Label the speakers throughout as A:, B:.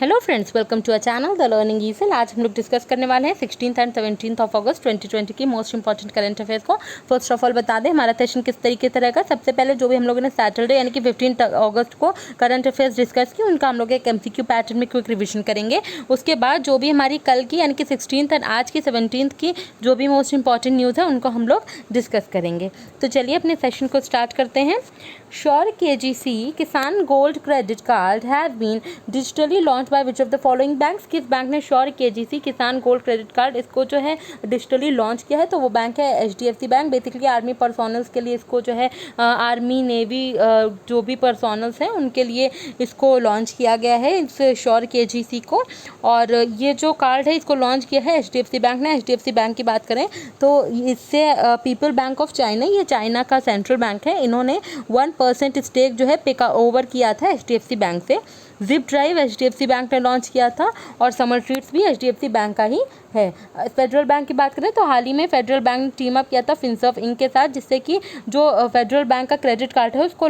A: Hello friends, welcome to a channel the learning ease. आज हम लोग डिस्कस करने वाले हैं 16 एंड 17 ऑफ अगस्त 2020 की मोस्ट इंपॉर्टेंट करंट अफेयर्स को। फर्स्ट ऑफ ऑल बता दें हमारा सेशन किस तरीके से रहेगा। सबसे पहले जो भी हम लोगों ने सैटरडे यानी कि 15 अगस्त को करंट अफेयर्स डिस्कस की, उनका हम लोग एक एमसीक्यू पैटर्न में क्विक रिविजन करेंगे। उसके बाद जो भी हमारी कल की यानी कि 16 एंड आज की 17 की जो भी मोस्ट इंपॉर्टेंट न्यूज़ है उनको हम लोग डिस्कस करेंगे। तो चलिए अपने सेशन को स्टार्ट करते हैं। Shaurya KGC Kisan gold credit card have been digitally launch by which of the following banks. किस बैंक ने Shaurya KGC Kisan gold credit card इसको जो है डिजिटली लॉन्च किया है? तो वो बैंक है HDFC bank. Basically army personnels के लिए इसको जो है आर्मी नेवी जो भी पर्सोनल्स हैं उनके लिए इसको लॉन्च किया गया है इस श्योर KGC को। और ये जो कार्ड है इसको लॉन्च किया है HDFC बैंक ने। HDFC बैंक की बात करें तो इससे पीपल बैंक ऑफ चाइना, ये चाइना का सेंट्रल बैंक है, इन्होंने 1% स्टेक जो है पिक ओवर किया था HDFC बैंक से। जिप ड्राइव HDFC बैंक ने लॉन्च किया था और समर ट्रीट्स भी HDFC बैंक का ही है। फेडरल बैंक की बात करें तो हाल ही में फेडरल बैंक ने टीम अप किया था फिनसर्व इंक के साथ, जिससे कि जो फेडरल बैंक का क्रेडिट कार्ड है उसको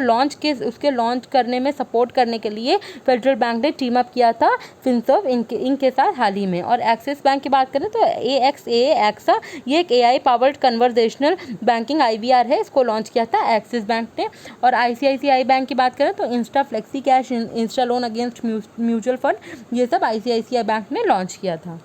A: उसके लॉन्च करने में सपोर्ट करने के लिए फेडरल बैंक ने टीम अप किया था फिनसर्व इंक के साथ हाल ही में। और एक्सिस बैंक की बात करें तो एक्सा ये एक AI powered conversational banking IVR है, इसको लॉन्च किया था एक्सिस बैंक ने। और ICICI बैंक की बात करें तो Insta flexi cash, Insta loan against mutual fund, ये सब ICICI बैंक ने लॉन्च किया था।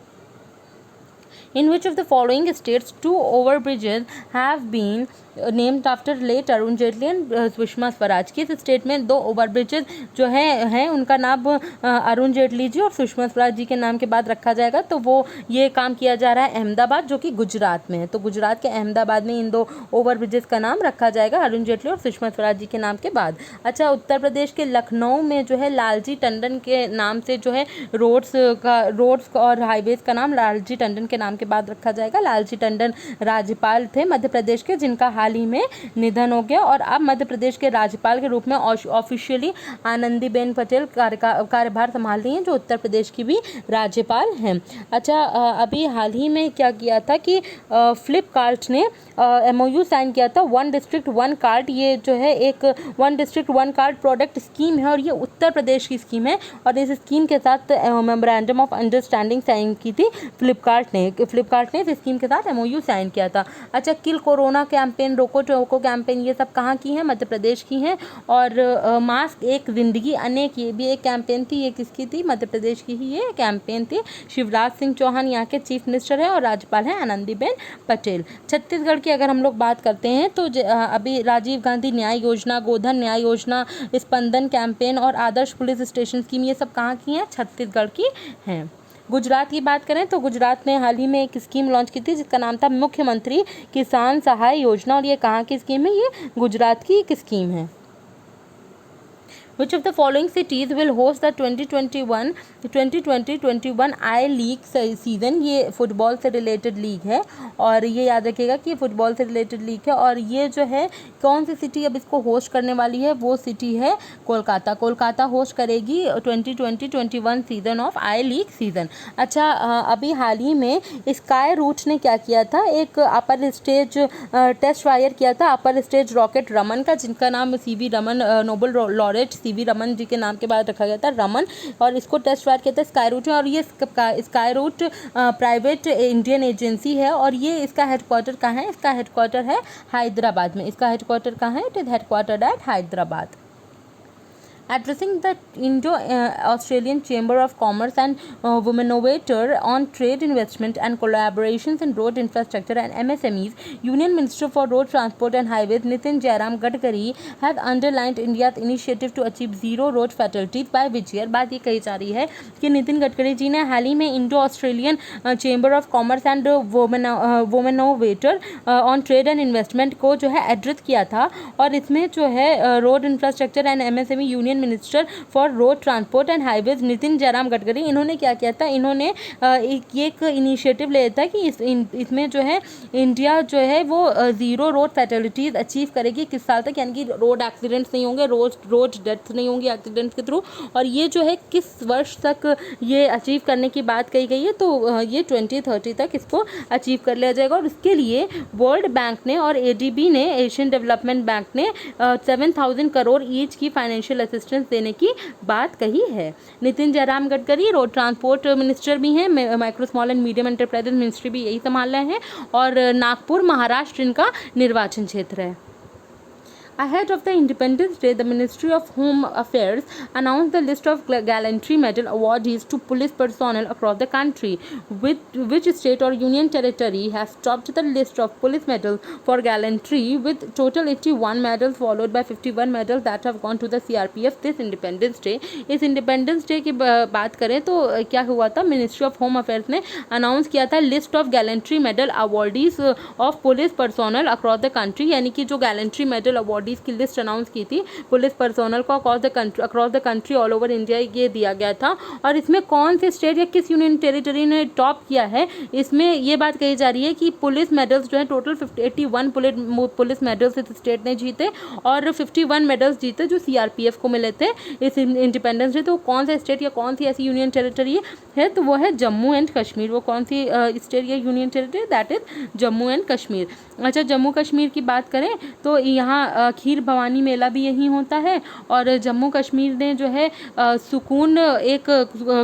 A: In which of the following states 2 overbridges have been named after late Arun Jaitley and Sushma Swaraj? किस स्टेट में 2 ओवरब्रिजेज जो हैं उनका नाम अरुण जेटली जी और सुषमा स्वराज जी के नाम के बाद रखा जाएगा? तो वो ये काम किया जा रहा है अहमदाबाद, जो कि गुजरात में है। तो गुजरात के अहमदाबाद में इन 2 ओवरब्रिजेज का नाम रखा जाएगा अरुण जेटली और सुषमा स्वराज जी के नाम के बाद। अच्छा, उत्तर प्रदेश के लखनऊ में जो है लालजी टंडन के नाम से जो है रोड्स और हाईवेज का नाम लालजी टंडन के नाम के बाद रखा जाएगा। लालजी टंडन राज्यपाल थे मध्य प्रदेश के, जिनका हाल ही में निधन हो गया और अब मध्य प्रदेश के राज्यपाल के रूप में ऑफिशियली आनंदीबेन पटेल कार्यभार संभाल रही हैं, जो उत्तर प्रदेश की भी राज्यपाल हैं। अच्छा, अभी हाल ही में क्या किया था कि फ्लिपकार्ट ने MOU साइन किया था 1 डिस्ट्रिक्ट 1 कार्ड। ये जो है एक 1 डिस्ट्रिक्ट 1 कार्ड प्रोडक्ट स्कीम है और ये उत्तर प्रदेश की स्कीम है। और इस स्कीम के साथ मेमोरेंडम ऑफ अंडरस्टैंडिंग साइन की थी फ्लिपकार्ट ने इस स्कीम के साथ MOU साइन किया था। अच्छा, किल कोरोना कैंपेन, रोको टोको कैंपेन, ये सब कहाँ की हैं? मध्य प्रदेश की हैं। और मास्क एक जिंदगी अनेक, ये भी एक कैंपेन थी। ये किसकी थी? मध्य प्रदेश की ही ये कैंपेन थी। शिवराज सिंह चौहान यहाँ के चीफ मिनिस्टर हैं और राज्यपाल हैं आनंदीबेन पटेल। छत्तीसगढ़ की अगर हम लोग बात करते हैं तो अभी राजीव गांधी न्याय योजना, गोधन न्याय योजना, स्पंदन कैंपेन और आदर्श पुलिस स्टेशन स्कीम, ये सब कहाँ की हैं? छत्तीसगढ़ की हैं। गुजरात की बात करें तो गुजरात ने हाल ही में एक स्कीम लॉन्च की थी जिसका नाम था मुख्यमंत्री किसान सहाय योजना। और ये कहाँ की स्कीम है? ये गुजरात की एक स्कीम है। Which of the following cities will host the 2020-21 I league season? ये फुटबॉल से रिलेटेड लीग है और ये याद रखिएगा कि ये फुटबॉल से रिलेटेड लीग है। और ये जो है कौन सी सिटी अब इसको होस्ट करने वाली है? वो सिटी है कोलकाता। कोलकाता होस्ट करेगी 2020-21 season of I league season. अच्छा, अभी हाल ही में स्काई रूट ने क्या किया था? एक अपर स्टेज टेस्ट फायर किया था अपर स्टेज रॉकेट रमन का, जिनका नाम CV Raman, Nobel laureate CV Raman ji के नाम के बाद रखा गया था रमन। और इसको टेस्ट फायर किया था स्काई रूट में। और ये Skyroot private Indian agency है और ये इसका हेडक्वार्टर कहाँ है? इसका हेडक्वार्टर है हैदराबाद में। इसका हेडक्वार्टर कहाँ है? It is headquartered at Hyderabad. Addressing the Indo-Australian Chamber of Commerce and Womenovator on trade investment and collaborations in road infrastructure and MSMEs, Union Minister for Road Transport and Highways Nitin Jairam Gadkari has underlined India's initiative to achieve zero road fatalities by which year? बात ये कही जा रही है कि नितिन गडकरी जी ने हाल ही में Indo Australian chamber of commerce and womennovator on trade and investment को जो है एड्रेस किया था। और इसमें जो है road infrastructure and MSME union minister for road transport and highways Nitin Jairam Gadkari, इन्होंने क्या किया था? इन्होंने एक इनिशिएटिव लिया था कि इसमें जो है इंडिया जो है वो 0 रोड फैटेलिटीज़ अचीव करेगी किस साल तक, यानी कि रोड एक्सीडेंट्स नहीं होंगे, रोड डेथ नहीं होंगी एक्सीडेंट्स के थ्रू। और ये जो है किस वर्ष तक ये अचीव करने की बात कही गई है? तो ये 2030 तक इसको अचीव कर लिया जाएगा। और इसके लिए वर्ल्ड बैंक ने और ADB ने, एशियन डेवलपमेंट बैंक ने 7,000 करोड़ ईच की फाइनेंशियल असिस्टेंस देने की बात कही है। Nitin Jairam Gadkari road transport minister भी हैं, micro small and medium enterprises ministry भी यही संभाल रहे हैं, और नागपुर महाराष्ट्र इनका निर्वाचन क्षेत्र है। Ahead of the Independence Day, the Ministry of Home Affairs announced the list of gallantry medal awardees to police personnel across the country. Which state or union territory has topped the list of police medals for gallantry with total 81 medals, followed by 51 medals that have gone to the CRPF this Independence Day. इस independence day की बात करें तो क्या हुआ था, ministry of home affairs ने announce किया था list of gallantry medal awardees of police personnel across the country, यानी कि जो गैलेंट्री मेडल अवॉर्डीज की लिस्ट अनाउंस की थी पुलिस पर्सोनल को across the country all over India, ये दिया गया था। और इसमें कौन से स्टेट या किस यूनियन टेरिटरी ने टॉप किया है, इसमें ये बात कही जा रही है कि पुलिस मेडल्स जो है टोटल 81 पुलिस मेडल्स इस स्टेट ने जीते और 51 मेडल्स जीते जो सीआरपीएफ को मिले थे इस इंडिपेंडेंस डे। तो कौन सा स्टेट या कौन सी ऐसी यूनियन टेरिटरी है, तो वो है जम्मू एंड कश्मीर। वो कौन सी स्टेट या union territory, that is Jammu and Kashmir. अच्छा, जम्मू कश्मीर की बात करें तो यहाँ खीर भवानी मेला भी यहीं होता है, और जम्मू कश्मीर ने जो है सुकून एक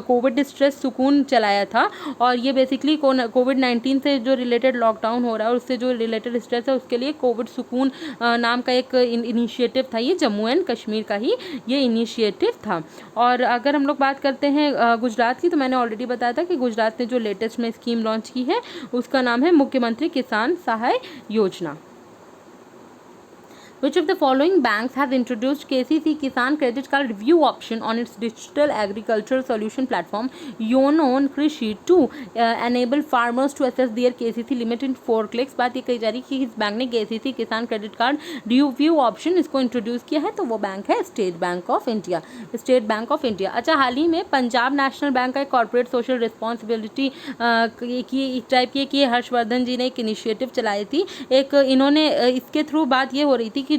A: कोविड डिस्ट्रेस सुकून चलाया था, और ये बेसिकली कोविड-19 से जो रिलेटेड लॉकडाउन हो रहा है और उससे जो रिलेटेड स्ट्रेस है उसके लिए कोविड सुकून नाम का एक इनिशिएटिव था, ये जम्मू एंड कश्मीर का ही ये इनिशिएटिव था। और अगर हम लोग बात करते हैं गुजरात की, तो मैंने ऑलरेडी बताया था कि गुजरात ने जो लेटेस्ट में स्कीम लॉन्च की है उसका नाम है मुख्यमंत्री किसान सहाय योजना। Which of the following banks has introduced KCC Kisan Credit Card review option on its digital agricultural solution platform Yono Krishi to enable farmers to access their KCC limit in 4 clicks? बात ये कही जा रही है कि इस bank ने KCC किसान क्रेडिट कार्ड रिव्यू ऑप्शन इसको इंट्रोड्यूस किया है, तो वो बैंक है state bank of India. State bank of India. अच्छा, हाल ही में पंजाब नेशनल बैंक का एक कॉर्पोरेट सोशल रिस्पॉन्सिबिलिटी की टाइप की हर्षवर्धन जी ने एक इनिशिएटिव चलाई थी। एक इन्होंने इसके थ्रू बात ये हो रही थी कि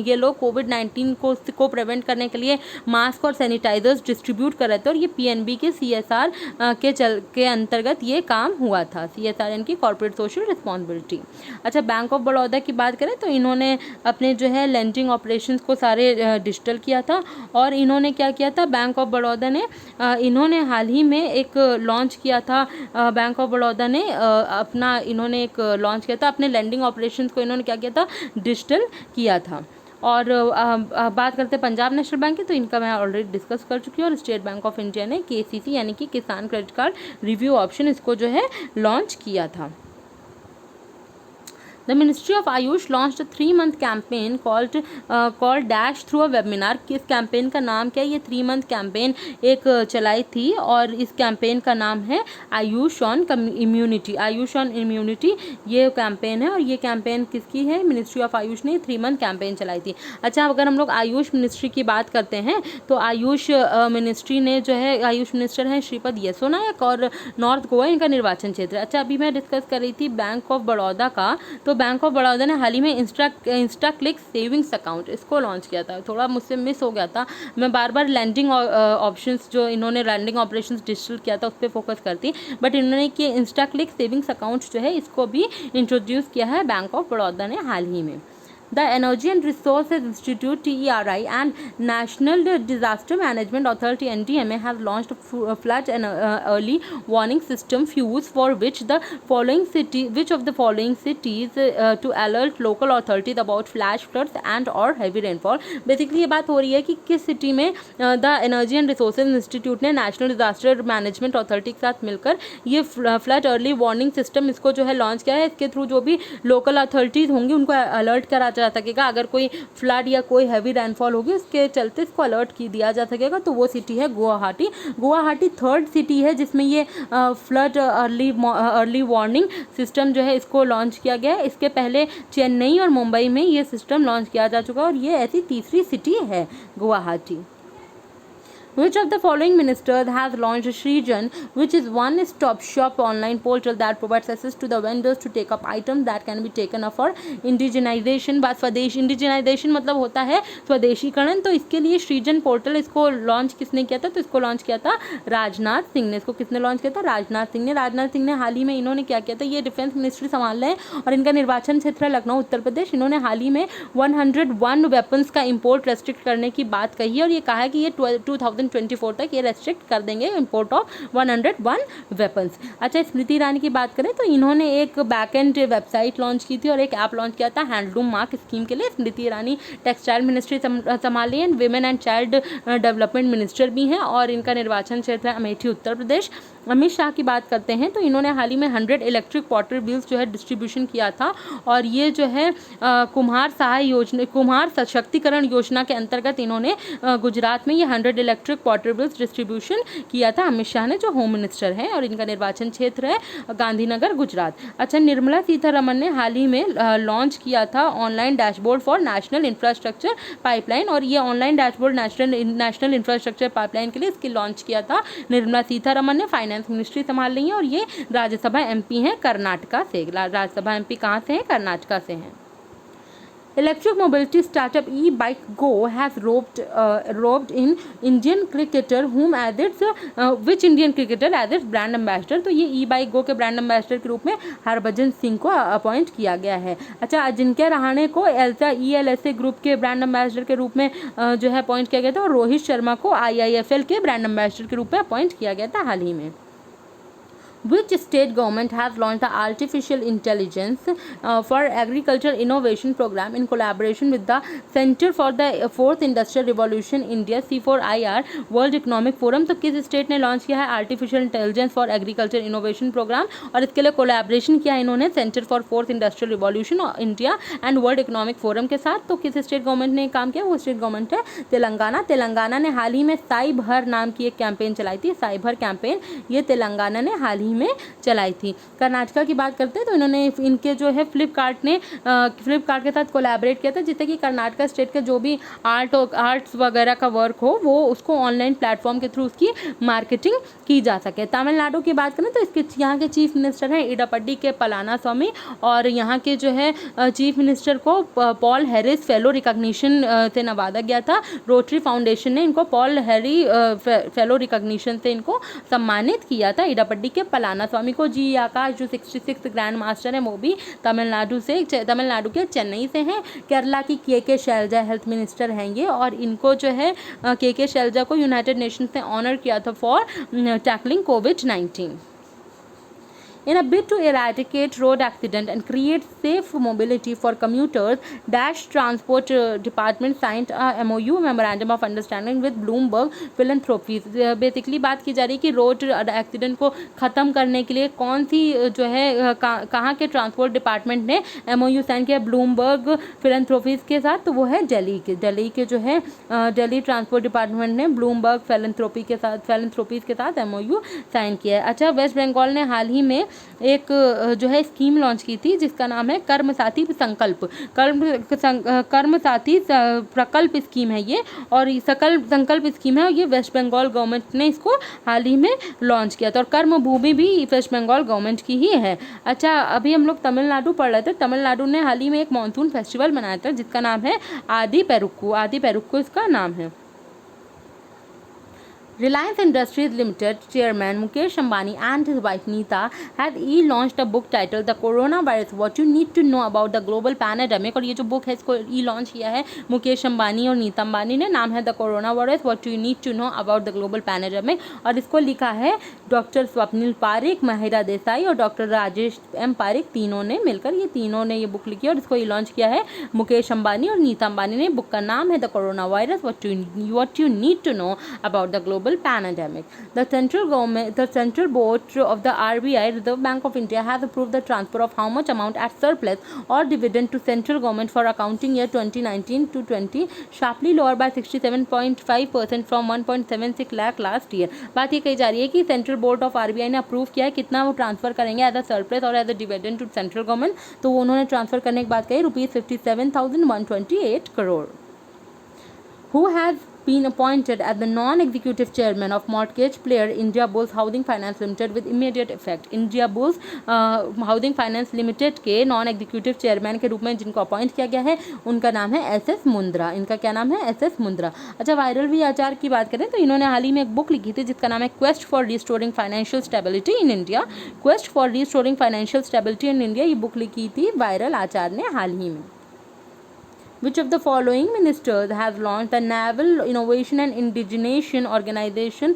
A: ये लोग कोविड-19 को प्रिवेंट करने के लिए मास्क और सैनिटाइजर्स डिस्ट्रीब्यूट कर रहे थे, और ये पीएनबी के सीएसआर के अंतर्गत ये काम हुआ था। सीएसआर यानी कि कॉर्पोरेट सोशल रिस्पॉन्सिबिलिटी। अच्छा, बैंक ऑफ बड़ौदा की बात करें तो इन्होंने अपने जो है लेंडिंग ऑपरेशंस को सारे डिजिटल किया था, और इन्होंने क्या किया था, बैंक ऑफ बड़ौदा ने इन्होंने हाल ही में एक लॉन्च किया था, बैंक ऑफ बड़ौदा ने अपना इन्होंने एक लॉन्च किया था, अपने लेंडिंग ऑपरेशंस को इन्होंने क्या किया था, डिजिटल किया था। और बात करते हैं पंजाब नेशनल बैंक की, तो इनका मैं ऑलरेडी डिस्कस कर चुकी हूँ। और स्टेट बैंक ऑफ इंडिया ने केसीसी यानी कि किसान क्रेडिट कार्ड रिव्यू ऑप्शन इसको जो है लॉन्च किया था। The Ministry of Ayush launched a 3-month campaign called Dash through a webinar। किस कैंपेन का नाम क्या है, ये 3-month कैंपेन एक चलाई थी, और इस कैंपेन का नाम है Ayush on immunity. Ayush on immunity ये कैंपेन है, और ये कैंपेन किसकी है, मिनिस्ट्री ऑफ आयुष ने 3-month कैंपेन चलाई थी। अच्छा, अगर हम लोग आयुष मिनिस्ट्री की बात करते हैं तो आयुष मिनिस्ट्री ने जो है, आयुष मिनिस्टर हैं श्रीपद येसो नायक, और नॉर्थ गोवा इनका निर्वाचन क्षेत्र। अच्छा, अभी मैं डिस्कस कर रही थी बैंक ऑफ बड़ौदा का, तो बैंक ऑफ बड़ौदा ने हाल ही में इंस्टा क्लिक सेविंग्स अकाउंट इसको लॉन्च किया था। थोड़ा मुझसे मिस हो गया था, मैं बार बार लैंडिंग ऑप्शंस जो इन्होंने लैंडिंग ऑपरेशंस डिजिटल किया था उस पर फोकस करती, बट इन्होंने कि इंस्टा क्लिक सेविंग्स अकाउंट जो है इसको भी इंट्रोड्यूस किया है बैंक ऑफ बड़ौदा ने हाल ही में। The Energy and Resources Institute (TERI) and National Disaster Management Authority (NDMA) has launched a flood and early warning system FUSE, for which of the following cities to alert local authorities about flash floods and or heavy rainfall। Basically ये बात हो रही है कि किस city में the energy and resources institute ने national disaster management authority के साथ मिलकर ये फ्लड अर्ली वार्निंग सिस्टम इसको जो है लॉन्च किया है। इसके थ्रू जो भी लोकल अथॉरिटीज़ होंगी उनको अलर्ट करा जा सकेगा, अगर कोई फ्लड या कोई हैवी रेनफॉल होगी उसके चलते इसको अलर्ट दिया जा सकेगा। तो वो सिटी है गुवाहाटी। गुवाहाटी 3rd सिटी है जिसमें ये फ्लड अर्ली वार्निंग सिस्टम जो है इसको लॉन्च किया गया है। इसके पहले चेन्नई और मुंबई में ये सिस्टम लॉन्च किया जा चुका है, और ये ऐसी तीसरी सिटी है Guwahati. Which of the following ministers has launched Srijan, which is one-stop shop online portal that provides access to the vendors to take up items that can be taken up for indigenization। बात स्वदेश indigenisation मतलब होता है स्वदेशीकरण, तो इसके लिए सृजन पोर्टल इसको लॉन्च किसने किया था? तो इसको लॉन्च किया था राजनाथ सिंह ने। इसको किसने लॉन्च किया था? राजनाथ सिंह ने। राजनाथ सिंह ने हाल ही में इन्होंने क्या किया था? ये डिफेंस मिनिस्ट्री संभाल रहे हैं और इनका निर्वाचन क्षेत्र है लखनऊ उत्तर प्रदेश। इन्होंने हाल ही में 101 वेपन्स का इंपोर्ट रेस्ट्रिक्ट करने की बात कही है और ये कहा है कि ये 2024 तक ये रेस्ट्रिक्ट कर देंगे इंपोर्ट ऑफ 101 वेपन्स। अच्छा, स्मृति ईरानी की बात करें तो इन्होंने एक बैकएंड वेबसाइट लॉन्च की थी और एक ऐप लॉन्च किया था हैंडलूम मार्क स्कीम के लिए। स्मृति ईरानी टेक्सटाइल मिनिस्ट्री संभाली है, women and child development minister भी हैं और इनका निर्वाचन क्षेत्र है अमेठी उत्तर प्रदेश। अमित शाह की बात करते हैं तो इन्होंने हाल ही में 100 इलेक्ट्रिक वाटर व्हील्स जो है डिस्ट्रीब्यूशन किया था और ये जो है कुम्हार सहाय योजना, कुम्हार सशक्तिकरण योजना के अंतर्गत इन्होंने गुजरात में ये 100 इलेक्ट्रिक वाटर व्हील्स डिस्ट्रीब्यूशन किया था अमित शाह ने, जो होम मिनिस्टर हैं और इनका निर्वाचन क्षेत्र है गांधीनगर गुजरात। अच्छा, निर्मला सीतारमण ने हाल ही में लॉन्च किया था online dashboard for national infrastructure pipeline और ये online dashboard national infrastructure pipeline के लिए इसकी लॉन्च किया था निर्मला सीतारमण ने। फाइनेंस मिनिस्ट्री संभाल रही हैं और ये राज्यसभा एमपी हैं कर्नाटका से। राज्यसभा एमपी कहाँ से हैं? कर्नाटका से हैं। Electric mobility startup e-bike Go has roped in Indian cricketer whom as its which Indian cricketer as its brand ambassador। तो ये e-bike Go के ब्रांड एम्बेसडर के रूप में हरभजन सिंह को अपॉइंट किया गया है। अच्छा, अजिंक्य रहाणे को एल्सा ELSA ग्रुप के ब्रांड एम्बेसडर के रूप में जो है अपॉइंट किया गया था और रोहित शर्मा को IIFL के ब्रांड एम्बेसडर के रूप में अपॉइंट किया गया था हाल ही में। Which state government has launched the Artificial Intelligence for Agriculture Innovation Program in collaboration with the Center for the Fourth Industrial Revolution India C4IR World Economic Forum। तो किस स्टेट ने लॉन्च किया है artificial intelligence for agriculture innovation programme और इसके लिए collaboration किया इन्होंने centre for fourth industrial revolution India and world economic forum के साथ। तो किस स्टेट गवर्नमेंट ने काम किया? वो स्टेट गवर्नमेंट है तेलंगाना। तेलंगाना ने हाल ही में साई भर नाम की एक कैंपेन चलाई थी, साई भर कैंपेन, ये तेलंगाना ने हाल ही में चलाई थी। कर्नाटका की बात करते हैं तो इन्होंने इनके जो है फ्लिपकार्ट के साथ कोलैबोरेट किया था जिससे कि कर्नाटका स्टेट के जो भी आर्ट्स वगैरह का वर्क हो वो उसको ऑनलाइन प्लेटफॉर्म के थ्रू उसकी मार्केटिंग की जा सके। तमिलनाडु की बात करें तो इसके यहाँ के चीफ मिनिस्टर हैं इडापड्डी के पलानास्वामी और यहाँ के जो है चीफ मिनिस्टर को पॉल हैरिस फेलो रिकॉग्निशन से नवाजा गया था। रोटरी फाउंडेशन ने इनको पॉल हैरी फेलो रिकॉग्निशन से इनको सम्मानित किया था इडापड्डी के पलानास्वामी को। जी आकाश जो 66 ग्रैंड मास्टर हैं वो भी तमिलनाडु के चेन्नई से हैं। केरला की के शैलजा हेल्थ मिनिस्टर हैं ये और इनको जो है के शैलजा को यूनाइटेड नेशंस ने ऑनर किया था for tackling covid. In a bid to eradicate road accident and create safe mobility for commuters, Dash Transport Department signed a MOU memorandum of understanding with Bloomberg Philanthropies। Basically बात की जा रही है कि road accident को ख़त्म करने के लिए कौन सी जो है कहाँ के ट्रांसपोर्ट डिपार्टमेंट ने MOU साइन किया ब्लूमबर्ग फिलेंथ्रोपीज़ के साथ? तो वो है दिल्ली के जो है दिल्ली ट्रांसपोर्ट डिपार्टमेंट ने ब्लूमबर्ग फिलेंथ्रोपीज़ के साथ MOU साइन किया है। अच्छा, वेस्ट बंगाल ने हाल ही में एक जो है स्कीम लॉन्च की थी जिसका नाम है कर्मसाथी प्रकल्प स्कीम है ये और संकल्प स्कीम है और ये वेस्ट बंगाल गवर्नमेंट ने इसको हाल ही में लॉन्च किया था और कर्म भूमि भी वेस्ट बंगाल गवर्नमेंट की ही है। अच्छा, अभी हम लोग तमिलनाडु पढ़ रहे थे। तमिलनाडु ने हाल ही में एक मानसून फेस्टिवल मनाया था जिसका नाम है आदि पेरुक्कू इसका नाम है। Reliance Industries Limited chairman Mukesh Ambani and his wife Neeta had launched a book titled The Coronavirus: What You Need to Know About the Global Pandemic। और ये जो बुक है इसको लॉन्च किया है मुकेश अंबानी और नीता अंबानी ने। नाम है the corona virus what you need to know about the global pandemic और इसको लिखा है डॉक्टर स्वप्निल पारिक, महिरा देसाई और डॉक्टर राजेश एम पारिक, तीनों ने मिलकर ये बुक लिखी और इसको लॉन्च किया है मुकेश अंबानी और नीता अंबानी ने। बुक का नाम है the corona virus what you need to know about the global pandemic. The central board of the RBI, Reserve Bank of India, has approved the transfer of how much amount as surplus or dividend to central government for accounting year 2019 to 20, sharply lower by 67.5% from 1.76 lakh last year। बात ये कही जा रही है कि central board of RBI ने approve किया है कितना वो ट्रांसफर करेंगे एज अ सरप्लस और as a dividend to central government. तो उन्होंने ट्रांसफर करने की बात कही ₹57,128 crore. Who has been appointed as the non-executive chairman of mortgage player India Bulls Housing Finance Limited with immediate effect. India Bulls housing finance limited के non executive chairman के रूप में जिनको अपॉइंट किया गया है उनका नाम है एस.एस. मुंद्रा। इनका क्या नाम है? एस.एस. मुंद्रा। अच्छा, वायरल वी आचार की बात करें तो इन्होंने हाल ही में एक बुक लिखी थी जिसका नाम है quest for restoring financial stability in India. Quest for restoring financial stability in India, ये बुक लिखी थी वायरल आचार ने हाल ही में। Which of the following ministers has launched the Naval Innovation and Indigenation Organization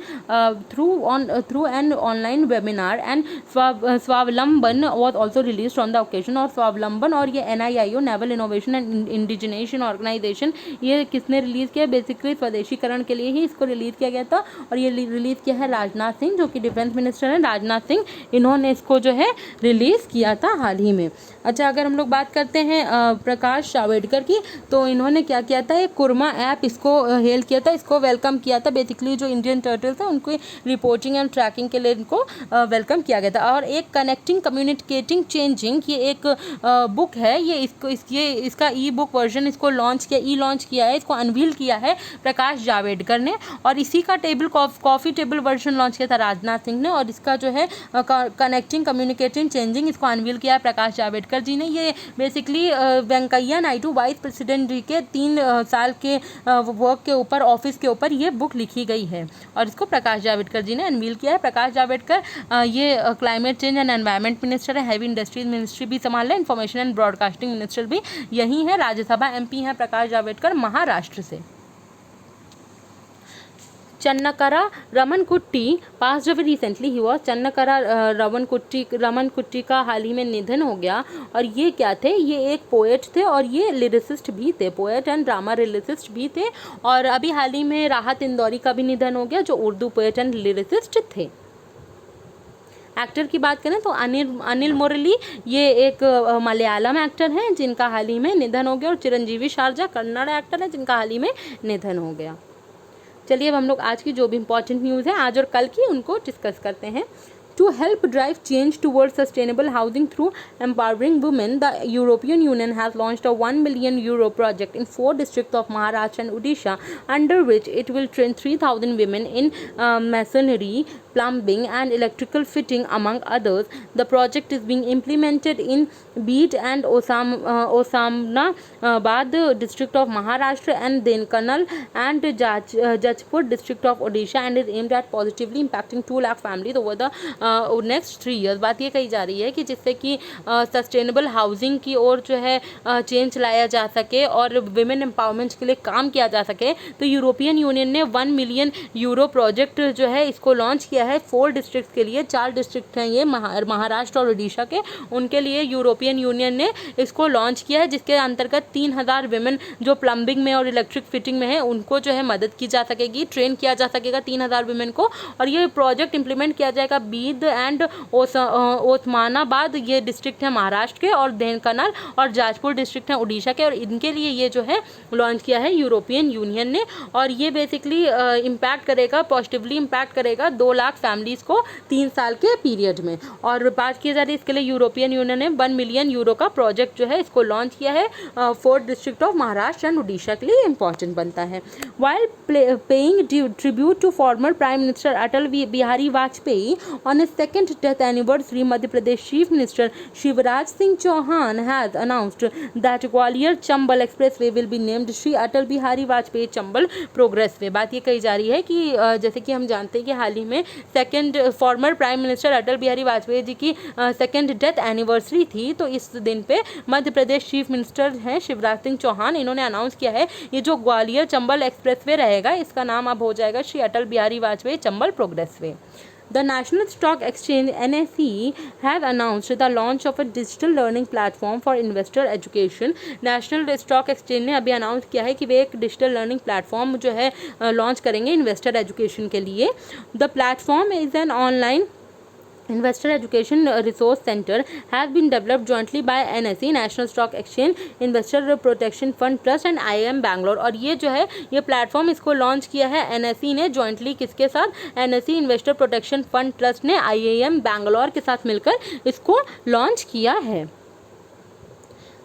A: through an online webinar, and Swavlamban was also released on the occasion। और स्वावलंबन और ये NIIO Naval Innovation and Indigenation Organization ये किसने release किया? Basically स्वदेशीकरण के लिए ही इसको रिलीज़ किया गया था और ये रिलीज़ किया है राजनाथ सिंह, जो कि डिफेंस मिनिस्टर हैं राजनाथ सिंह, इन्होंने इसको जो है रिलीज़ किया था हाल ही में। अच्छा, अगर हम लोग बात करते हैं प्रकाश जावड़ेकर की, तो इन्होंने क्या किया था? एक कुर्मा ऐप इसको हेल किया था, इसको वेलकम किया था। बेसिकली जो इंडियन टर्टल्स हैं उनको रिपोर्टिंग एंड ट्रैकिंग के लिए इनको वेलकम किया गया था। और एक कनेक्टिंग कम्युनिकेटिंग चेंजिंग, ये एक बुक है, ये इसका ई बुक वर्जन इसको लॉन्च किया है, इसको अनवील किया है प्रकाश जावड़ेकर ने। और इसी का कॉफ़ी टेबल वर्जन लॉन्च किया था राजनाथ सिंह ने, और इसका जो है कनेक्टिंग कम्युनिकेटिंग चेंजिंग इसको अनवील किया है प्रकाश जावड़ेकर जी ने। ये basically Venkaiah Naidu vice president ji के 3 साल के वर्क के ऊपर, ऑफिस के ऊपर ये बुक लिखी गई है और इसको प्रकाश जावड़ेकर जी ने अनवील किया है। प्रकाश जावड़ेकर ये climate change and environment minister है, हैवी इंडस्ट्रीज मिनिस्ट्री भी संभाल रहे हैं, इन्फॉर्मेशन एंड ब्रॉडकास्टिंग मिनिस्टर भी यही है, राज्यसभा MP हैं प्रकाश जावड़ेकर महाराष्ट्र से। Chennakara Ramankutty pass away recently ही वॉज। चन्नकरा रमनकुट्टी का हाल ही में निधन हो गया। और ये क्या थे? ये एक पोएट थे और ये लिरिसिस्ट भी थे, पोएट एंड ड्रामा लिरिसिस्ट भी थे। और अभी हाल ही में राहत इंदौरी का भी निधन हो गया, जो उर्दू पोएट एंड लिरिसिस्ट थे। एक्टर की बात करें तो अनिल मुरली, ये एक मलयालम एक्टर हैं जिनका हाल ही में निधन हो गया। और चिरंजीवी शारजा कन्नड़ एक्टर हैं जिनका हाल ही में निधन हो गया। चलिए अब हम लोग आज की जो भी इंपॉर्टेंट न्यूज़ है आज और कल की, उनको डिस्कस करते हैं। To help drive change towards sustainable housing through empowering women, the European Union has launched a €1 million project in 4 districts of Maharashtra and Odisha, under which it will train 3,000 women in masonry, plumbing and electrical fitting, among others. The project is being implemented in Beed and Osmanabad district of Maharashtra and Dhenkanal and Jajpur district of Odisha, and is aimed at positively impacting 2 lakh families over the next 3 years. बात ये कही जा रही है कि जिससे कि sustainable housing की ओर जो है चेंज लाया जा सके और विमेन एम्पावरमेंट के लिए काम किया जा सके, तो यूरोपियन यूनियन ने €1 मिलियन प्रोजेक्ट जो है इसको लॉन्च किया है 4 डिस्ट्रिक्ट के लिए। 4 डिस्ट्रिक्ट हैं ये महाराष्ट्र और उड़ीसा के, उनके लिए यूरोपियन यूनियन ने इसको लॉन्च किया है, जिसके अंतर्गत 3,000 विमेन जो प्लम्बिंग में और इलेक्ट्रिक फिटिंग में है उनको जो है मदद की जा सकेगी, ट्रेन किया जा सकेगा 3,000 विमेन को। और ये प्रोजेक्ट इंप्लीमेंट किया जाएगा बीद एंड ओस्मानाबाद, ये डिस्ट्रिक्ट है महाराष्ट्र के, और धेनकनाल और जाजपुर डिस्ट्रिक्ट हैं उड़ीसा के, और इनके लिए ये जो है लॉन्च किया है यूरोपियन यूनियन ने। और ये बेसिकली इम्पैक्ट करेगा, पॉजिटिवली इम्पैक्ट करेगा 2 लाख फैमिलीज़ को 3 साल के पीरियड में। और बात की जा रही है इसके लिए यूरोपियन यूनियन ने €1 मिलियन का प्रोजेक्ट जो है इसको लॉन्च किया है 4 district of Maharashtra and Orissa के लिए इंपॉर्टेंट बनता है। While paying tribute to former prime minister Atal Bihari Vajpayee on his second death anniversary, Madhya Pradesh Chief Minister Shivraj Singh Chauhan has announced that Gwalior Chambal Expressway will be named Shri Atal Bihari Vajpayee Chambal Progressway। बात ये कही जा रही है कि जैसे कि हम जानते हैं कि हाल ही में farmer prime minister Atal Bihari Vajpayee ji की 2nd डेथ एनिवर्सरी थी, तो इस दिन पे मध्य प्रदेश चीफ मिनिस्टर हैं शिवराज सिंह चौहान, इन्होंने अनाउंस किया है ये जो ग्वालियर चंबल एक्सप्रेसवे रहेगा इसका नाम अब हो जाएगा Shri Atal Bihari Vajpayee Chambal progressway. The National Stock Exchange (NSE) has announced the launch of a digital learning platform for investor education। National stock exchange ने अभी अनाउंस किया है कि वे एक डिजिटल लर्निंग प्लेटफॉर्म जो है लॉन्च करेंगे इन्वेस्टर एजुकेशन के लिए। The platform is an online Investor Education Resource Center has been developed jointly by NSE, National Stock Exchange, Investor Protection Fund Trust and IIM Bangalore। और ये जो है ये प्लेटफॉर्म इसको लॉन्च किया है NSE ने जॉइंटली किसके साथ? NSE investor protection fund trust ने IIM बैंगलोर के साथ मिलकर इसको लॉन्च किया है।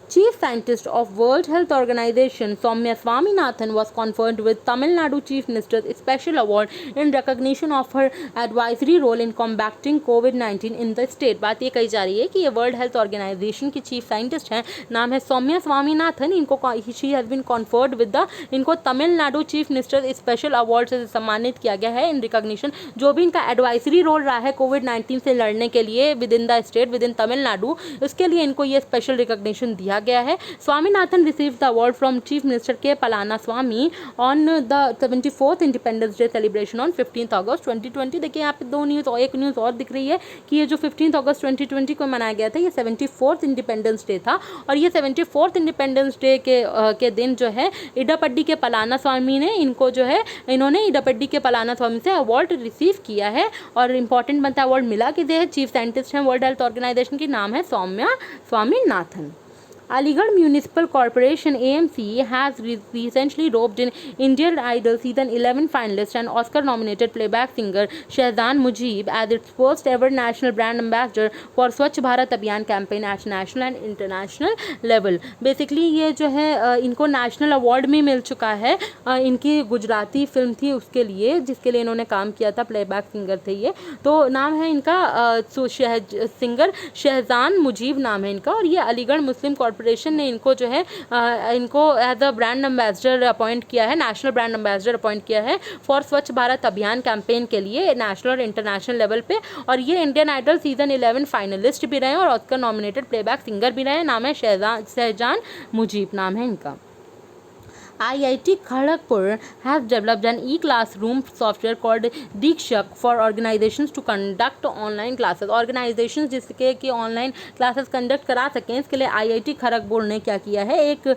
A: Chief Scientist of World Health Organization Soumya Swaminathan was conferred with Tamil Nadu Chief Minister's Special Award in recognition of her advisory role in combating COVID-19 in the state. बात ये कही जा रही है कि ये वर्ल्ड हेल्थ ऑर्गेनाइजेशन की chief scientist हैं, नाम है सौम्या स्वामीनाथन. इनको she has been conferred with the, इनको Tamil Nadu chief minister special award से सम्मानित किया गया है इन रिकॉग्निशन. जो भी इनका एडवाइजरी रोल रहा है कोविड-19 से लड़ने के लिए within the state, within Tamil Nadu, उसके लिए इनको ये स्पेशल रिकॉग्निशन दिया गया है. Swaminathan received the award from chief minister K Palaniswami on the 74th independence day celebration on 15 August 2020. देखिए यहाँ पे दो न्यूज़ और एक न्यूज़ और दिख रही है कि ये जो 15 अगस्त 2020 को मनाया गया था ये 74th इंडिपेंडेंस डे था. और ये 74th इंडिपेंडेंस डे के दिन जो है इडापड्डी के पलानास्वामी ने इनको जो है, इन्होंने इडापड्डी के पलानास्वामी से अवार्ड रिसीव किया है. और इंपॉर्टेंट बनता अवार्ड मिला कि दे चीफ साइंटिस्ट हैं वर्ल्ड हेल्थ ऑर्गेनाइजेशन की, नाम है Soumya Swaminathan. Aligarh Municipal Corporation (AMC) has recently roped in Indian Idol Season 11 finalist and Oscar-nominated playback singer Shehzan Mujib as its first ever national brand ambassador for Swachh Bharat Abhiyan campaign at national and international level. Basically ये जो है इनको national award भी मिल चुका है. इनकी Gujarati film थी उसके लिए, जिसके लिए इन्होंने काम किया था, प्लेबैक सिंगर थे ये. तो नाम है इनका सिंगर शहजान मुजीब नाम है इनका. और ये अलीगढ़ मुस्लिम कॉर्पोरेशन ने इनको जो है इनको as a brand ambassador appoint किया है, नेशनल ब्रांड एम्बेसडर अपॉइंट किया है फॉर स्वच्छ भारत अभियान कैंपेन के लिए नेशनल और इंटरनेशनल लेवल पे. और ये इंडियन आइडल सीजन 11 फाइनलिस्ट भी रहे हैं और ऑस्कर नॉमिनेटेड प्लेबैक सिंगर भी रहे हैं. नाम है शहजान मुजीब नाम है इनका. IIT Kharagpur has developed an e-classroom software called Deekshak for organizations to conduct online classes. Organizations जिसके कि ऑनलाइन क्लासेस कंडक्ट करा सकें, इसके लिए IIT खड़गपुर ने क्या किया है, एक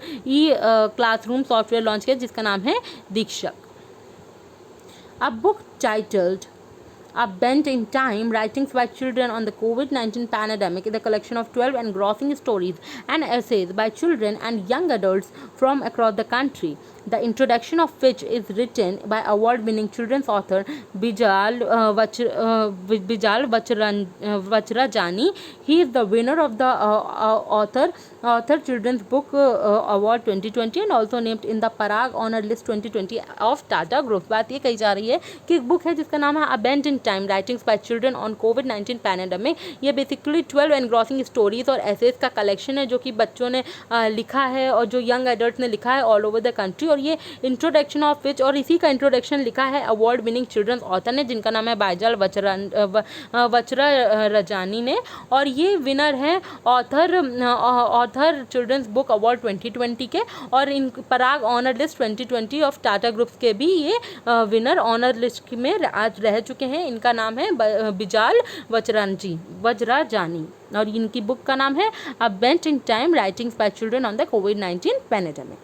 A: क्लासरूम सॉफ्टवेयर लॉन्च किया जिसका नाम है दीक्षक. A book titled A Bent in Time, Writings by Children on the COVID-19 Pandemic is a collection of 12 engrossing stories and essays by children and young adults from across the country. The introduction of which is written by award-winning children's author Bijal Vachrajani. He is the winner of the author Children's Book Award 2020 and also named in the Parag Honor List 2020 of Tata Group. बात ये कही जा रही है कि एक book है जिसका नाम है A Bent in Time, Writings by Children on COVID-19 Pandemic. ये बेसिकली 12 एनग्रॉसिंग स्टोरीज और एसेज का कलेक्शन है जो कि बच्चों ने लिखा है और जो यंग एडल्ट ने लिखा है ऑल ओवर द कंट्री. और ये इंट्रोडक्शन ऑफ विच, और इसी का इंट्रोडक्शन लिखा है अवार्ड विनिंग चिल्ड्रंस ऑथर ने जिनका नाम है बाइजाल वचराजानी ने. और ये विनर हैं ऑथर चिल्ड्रंस बुक अवार्ड 2020 के, और in Parag honour list 2020 of Tata groups के भी ये विनर ऑनर लिस्ट में आज रह चुके हैं. इनका नाम है बिजाल वज्राजानी और इनकी बुक का नाम है अ bent in time, writings bye children on the covid pandemic.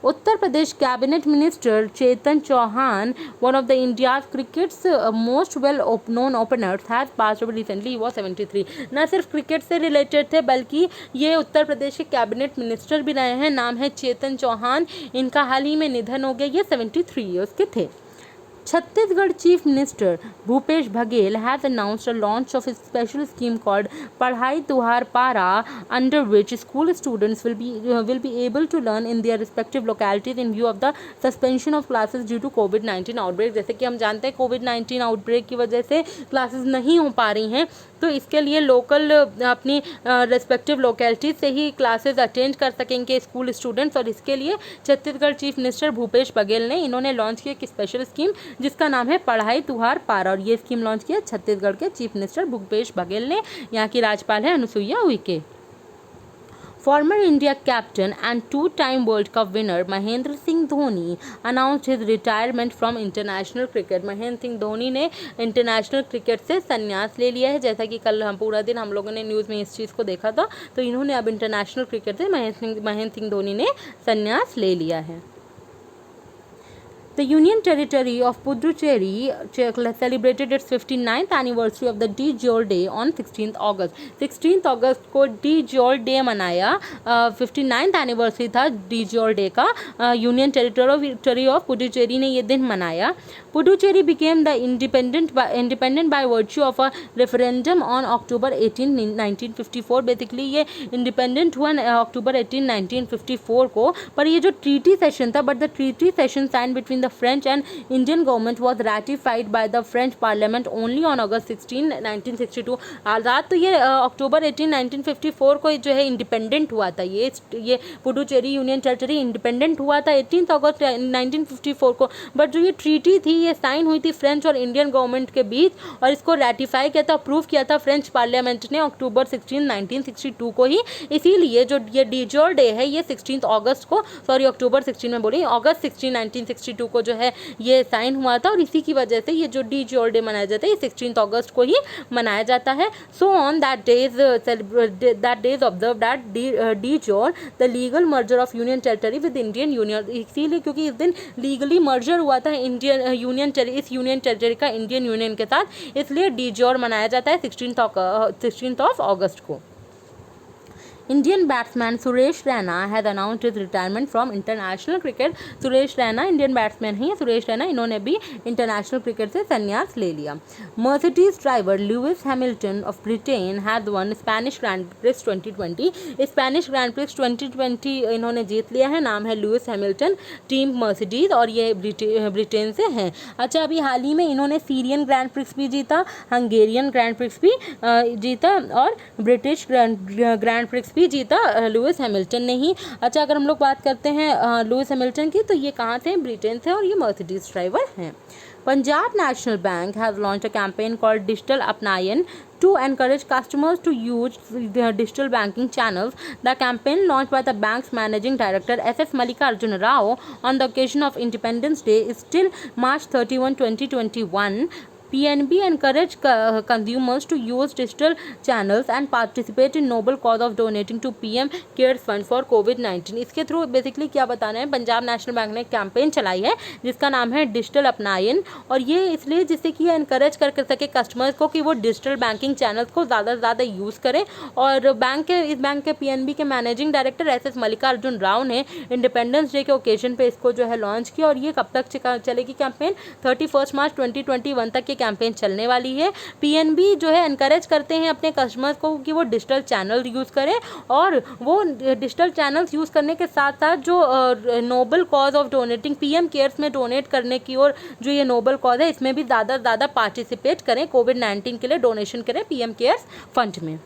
A: Uttar Pradesh Cabinet Minister Chetan Chauhan, one of the India's cricket's most well-known openers, has passed away recently. He was 73. न सिर्फ cricket से related थे बल्कि ये उत्तर प्रदेश के cabinet minister भी रहे हैं. नाम है चेतन चौहान. इनका हाल ही में निधन हो गया. ये 73 ईयर्स के थे. Chhattisgarh Chief Minister Bhupesh Baghel has announced a launch of a special scheme called Padhai Tuhar Para, under which school students will be able to learn in their respective localities in view of the suspension of classes due to COVID-19 outbreak. जैसे कि हम जानते हैं COVID-19 outbreak की वजह से classes नहीं हो पा रही हैं, तो इसके लिए लोकल अपनी रेस्पेक्टिव लोकेलिटीज से ही क्लासेस अटेंड कर सकेंगे स्कूल स्टूडेंट्स. और इसके लिए छत्तीसगढ़ चीफ मिनिस्टर भूपेश बघेल ने इन्होंने लॉन्च किया एक स्पेशल स्कीम जिसका नाम है पढ़ाई तुहार पारा. और ये स्कीम लॉन्च किया छत्तीसगढ़ के चीफ मिनिस्टर भूपेश बघेल ने. यहाँ की राज्यपाल है Anusuiya Uikey. Former India captain and two-time World Cup winner Mahendra Singh Dhoni announced his retirement from international cricket. Mahendra Singh Dhoni ने इंटरनेशनल क्रिकेट से संन्यास ले लिया है. जैसा कि कल हम पूरा दिन हम लोगों ने न्यूज़ में इस चीज़ को देखा था, तो इन्होंने अब इंटरनेशनल क्रिकेट से महेंद्र सिंह धोनी ने संन्यास ले लिया है. The Union Territory of Puducherry celebrated its 59th anniversary of the De Jure Day on 16th August. 16th अगस्त को De Jure Day मनाया. 59th एनिवर्सरी था De Jure Day का. यूनियन टेरिटरी ऑफ पुडुचेरी ने ये दिन मनाया. Puducherry became the independent by virtue of a referendum on October 18, 1954। Basically ये independent हुआ अक्टूबर 18, 1954 को। पर ये जो ट्रीटी सेशन था, but the treaty cession sign between the French and Indian government was ratified by the French parliament only on August 16, 1962। आज़ाद तो ये अक्टूबर 18, 1954 को जो है इंडिपेंडेंट हुआ था। ये पुडुचेरी यूनियन टेरिटरी इंडिपेंडेंट हुआ था 18 अगस्त 1954 को। बट जो ये ट्रीटी थी ये साइन हुई थी फ्रेंच और इंडियन गवर्नमेंट के बीच, और इसको रैटिफाई किया था, अप्रूव किया था फ्रेंच पार्लियामेंट ने अक्टूबर 16, 1962 को ही। इसीलिए जो ये डीजोर डे है ये 16 अगस्त को, सॉरी अक्टूबर 16 में बोली, अगस्त 16, 1962 को जो है ये साइन हुआ था, और इसी की वजह से ये जो डीजोर डे मनाया जाता है ये 16 अगस्त को ही मनाया जाता है। So on that days observe that de jure the legal merger of union territory with Indian union. इसीलिए क्योंकि इस दिन लीगली मर्जर हुआ था इंडियन यूनियन इस यूनियन टेरिटरी का इंडियन यूनियन के साथ, इसलिए डीजोर मनाया जाता है 16 ऑफ अगस्त को। Indian batsman Suresh Raina has announced his retirement from international cricket। Suresh Raina Indian batsman हैं। सुरेश रैना इन्होंने भी इंटरनेशनल क्रिकेट से संन्यास ले लिया। Mercedes driver Lewis Hamilton of Britain has one Spanish grand prix 2020। Spanish grand prix 2020 इन्होंने जीत लिया है। नाम है लुइस हैमिल्टन, टीम मर्सिडीज, और ये ब्रिटेन से हैं। अच्छा, अभी हाल ही में इन्होंने सीरियन ग्रैंड प्रिक्स भी जीता, हंगेरियन ग्रैंड प्रिक्स भी जीता, और ब्रिटिश ग्रैंड प्रिक्स भी जीता लुइस हैमिल्टन ने ही। अच्छा, अगर हम लोग बात करते हैं लुइस हैमिल्टन की, तो ये कहाँ से हैं? ब्रिटेन से, और ये मर्सिडीज ड्राइवर हैं। Punjab National Bank has launched a campaign called Digital Apnayan to encourage customers to use their digital banking channels. The campaign, launched by the bank's managing director S.S. Mallikarjun Rao on the occasion of Independence Day, is till March 31, 2021. PNB encourage consumers to use digital channels and participate in noble cause of donating to PM CARES Fund for COVID-19। इसके through basically क्या बताना है, Punjab national bank ने campaign चलाई है जिसका नाम है डिजिटल अपनायन, और ये इसलिए जिससे कि एनकरेज कर सके कस्टमर्स को कि वो डिजिटल बैंकिंग चैनल्स को ज़्यादा से ज़्यादा यूज़ करें। और इस बैंक के PNB के managing director S.S. Mallikarjun Rao ने इंडिपेंडेंस डे के ओकेजन पे इसको जो है लॉन्च किया, और ये कब तक चलेगी कैंपेन? 31 मार्च 2021 तक कैंपेन चलने वाली है। पीएनबी जो है एनकरेज करते हैं अपने कस्टमर्स को कि वो डिजिटल चैनल यूज़ करें, और वो डिजिटल चैनल्स यूज़ करने के साथ साथ जो noble cause of donating PM cares में डोनेट करने की, और जो ये नोबल कॉज है इसमें भी ज़्यादा से ज़्यादा पार्टिसिपेट करें, कोविड-19 के लिए डोनेशन करें पीएम केयर्स फंड में।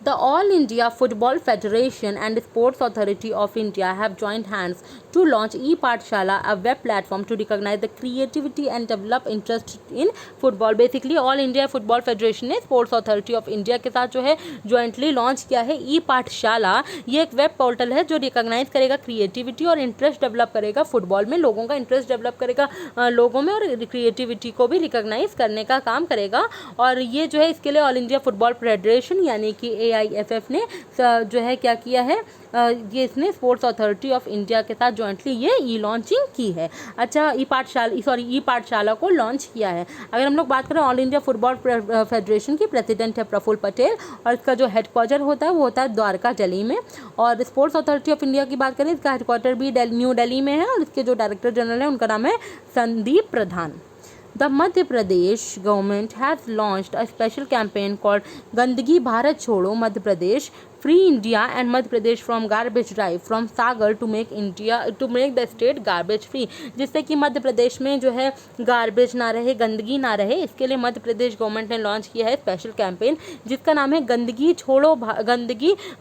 A: The All India Football Federation and Sports Authority of India have joined hands to launch e-Pathshala, a web platform to recognize the creativity and develop interest in football। Basically all India football federation ने sports authority of India के साथ जो है jointly launch किया है ई-पाठशाला। ये एक web portal है जो रिकॉग्नाइज करेगा क्रिएटिविटी और इंटरेस्ट डेवलप करेगा फुटबॉल में, लोगों का इंटरेस्ट डेवलप करेगा लोगों में, और क्रिएटिविटी को भी रिकॉग्नाइज करने का काम करेगा। और ये जो है इसके लिए ऑल इंडिया फुटबॉल फेडरेशन यानी कि AIFF ने जो है क्या किया है, ये इसने स्पोर्ट्स अथॉरिटी ऑफ इंडिया के साथ जॉइंटली ये ई लॉन्चिंग की है। अच्छा, ई पाठशाला को लॉन्च किया है। अगर हम लोग बात करें ऑल इंडिया फुटबॉल फेडरेशन की, प्रेसिडेंट है प्रफुल्ल पटेल, और इसका जो हेडक्वार्टर होता है वो होता है द्वारका दिल्ली में। और स्पोर्ट्स अथॉरिटी ऑफ इंडिया की बात करें, इसका हेडक्वार्टर भी न्यू दिल्ली में है, और इसके जो डायरेक्टर जनरल है उनका नाम है संदीप प्रधान। The Madhya Pradesh government has launched a special campaign called Gandagi Bharat Chodo Madhya Pradesh, Free India and Madhya Pradesh from Garbage Drive from Sagar to make the state garbage free। जिससे कि मध्य प्रदेश में जो है garbage ना रहे, गंदगी ना रहे, इसके लिए मध्य प्रदेश गवर्नमेंट ने लॉन्च किया है स्पेशल कैंपेन जिसका नाम है गंदगी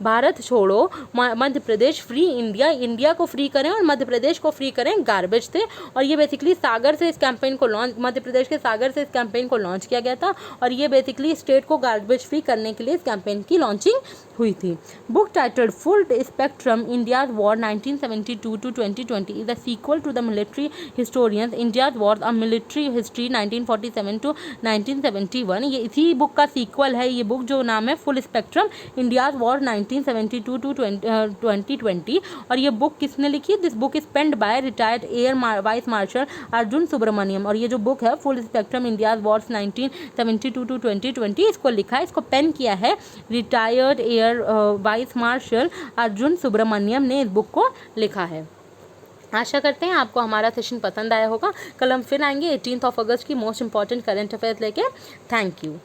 A: भारत छोड़ो Madhya Pradesh, free India. India को फ्री करें और मध्य प्रदेश को फ्री करें गार्बेज से। और ये बेसिकली सागर से इस कैंपेन को लॉन्च, मध्य प्रदेश के सागर से इस कैंपेन को लॉन्च किया गया था, और ये बेसिकली स्टेट को गार्बेज फ्री करने के लिए इस कैंपेन की लॉन्चिंग हुई थी। Book titled Full Spectrum India's War 1972 to 2020 is a sequel to the military historians India's Wars, a Military History 1947 to 1971। ये इसी बुक का सीक्वल है। ये बुक जो नाम है full spectrum India's war 1972 to 2020। और ये बुक किसने लिखी? This book is penned by retired air vice marshal Arjun Subramaniam. और ये जो बुक है full spectrum India's wars 1972 to 2020, इसको लिखा है, इसको पेन किया है retired air vice marshal Arjun Subramaniam ने इस बुक को लिखा है। आशा करते हैं आपको हमारा सेशन पसंद आया होगा। कल हम फिर आएंगे 18 अगस्त की मोस्ट इंपॉर्टेंट करंट अफेयर्स लेके। Thank you.